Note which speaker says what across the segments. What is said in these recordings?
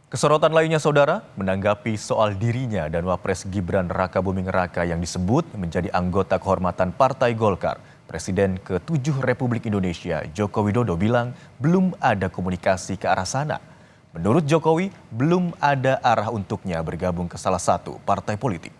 Speaker 1: Kesorotan lainnya, Saudara, menanggapi soal dirinya dan Wapres Gibran Rakabuming Raka yang disebut menjadi anggota kehormatan Partai Golkar. Presiden ke-7 Republik Indonesia, Joko Widodo bilang belum ada komunikasi ke arah sana. Menurut Jokowi, belum ada arah untuknya bergabung ke salah satu partai politik.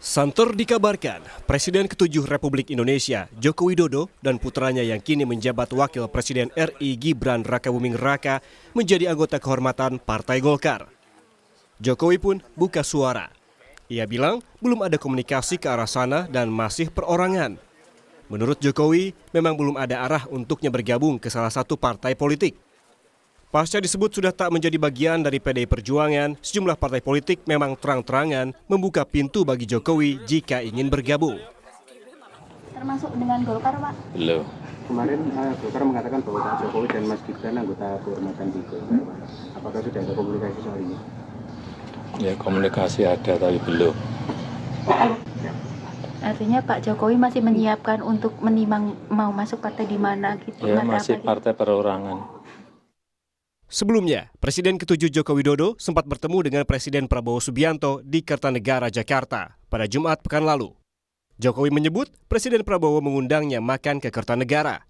Speaker 2: Santer dikabarkan, Presiden ke-7 Republik Indonesia, Joko Widodo, dan putranya yang kini menjabat Wakil Presiden RI Gibran Rakabuming Raka menjadi anggota kehormatan Partai Golkar. Jokowi pun buka suara. Ia bilang belum ada komunikasi ke arah sana dan masih perorangan. Menurut Jokowi, memang belum ada arah untuknya bergabung ke salah satu partai politik. Pasca disebut sudah tak menjadi bagian dari PDI Perjuangan, sejumlah partai politik memang terang-terangan membuka pintu bagi Jokowi jika ingin bergabung.
Speaker 3: Termasuk dengan Golkar, Pak?
Speaker 4: Belum.
Speaker 5: Kemarin Golkar mengatakan bahwa Pak Jokowi dan Mas Gibran anggota kehormatan di Golkar. Apakah sudah ada komunikasi soal ini?
Speaker 4: Ya komunikasi ada tapi belum.
Speaker 3: Artinya Pak Jokowi masih menyiapkan untuk menimbang mau masuk partai di mana gitu?
Speaker 4: Ya masih partai perorangan.
Speaker 2: Sebelumnya, Presiden ke-7 Joko Widodo sempat bertemu dengan Presiden Prabowo Subianto di Kertanegara, Jakarta pada Jumat pekan lalu. Jokowi menyebut Presiden Prabowo mengundangnya makan ke Kertanegara.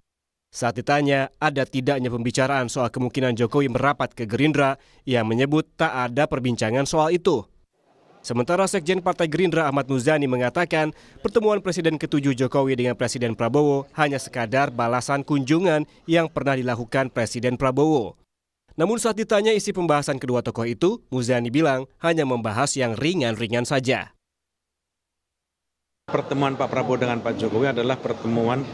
Speaker 2: Saat ditanya ada tidaknya pembicaraan soal kemungkinan Jokowi merapat ke Gerindra, ia menyebut tak ada perbincangan soal itu. Sementara Sekjen Partai Gerindra Ahmad Muzani mengatakan pertemuan Presiden ke-7 Jokowi dengan Presiden Prabowo hanya sekadar balasan kunjungan yang pernah dilakukan Presiden Prabowo. Namun saat ditanya isi pembahasan kedua tokoh itu, Muzani bilang hanya membahas yang ringan-ringan saja.
Speaker 6: Pertemuan Pak Prabowo dengan Pak Jokowi adalah pertemuan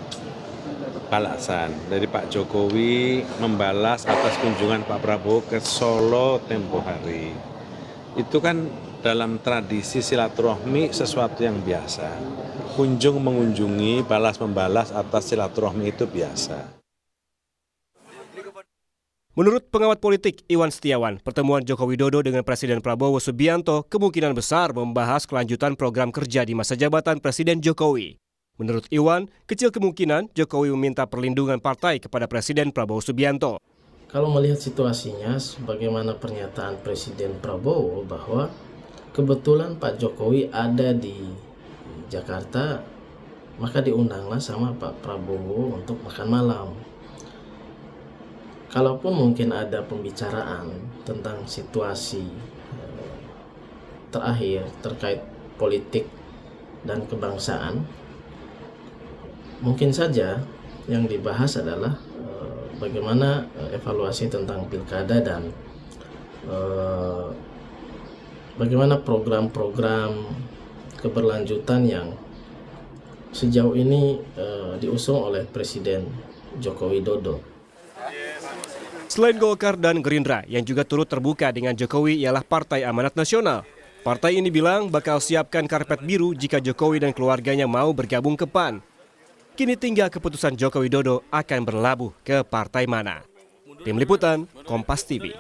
Speaker 6: balasan dari Pak Jokowi membalas atas kunjungan Pak Prabowo ke Solo tempo hari. Itu kan dalam tradisi silaturahmi sesuatu yang biasa. Kunjung mengunjungi, balas membalas atas silaturahmi itu biasa.
Speaker 2: Menurut pengamat politik Iwan Setiawan, pertemuan Joko Widodo dengan Presiden Prabowo Subianto kemungkinan besar membahas kelanjutan program kerja di masa jabatan Presiden Jokowi. Menurut Iwan, kecil kemungkinan Jokowi meminta perlindungan partai kepada Presiden Prabowo Subianto.
Speaker 7: Kalau melihat situasinya, sebagaimana pernyataan Presiden Prabowo bahwa kebetulan Pak Jokowi ada di Jakarta, maka diundanglah sama Pak Prabowo untuk makan malam. Kalaupun mungkin ada pembicaraan tentang situasi terakhir terkait politik dan kebangsaan, mungkin saja yang dibahas adalah bagaimana evaluasi tentang pilkada dan bagaimana program-program keberlanjutan yang sejauh ini diusung oleh Presiden Joko Widodo.
Speaker 2: Selain Golkar dan Gerindra yang juga turut terbuka dengan Jokowi ialah Partai Amanat Nasional. Partai ini bilang bakal siapkan karpet biru jika Jokowi dan keluarganya mau bergabung ke PAN. Kini tinggal keputusan Joko Widodo akan berlabuh ke partai mana. Tim Liputan, Kompas TV.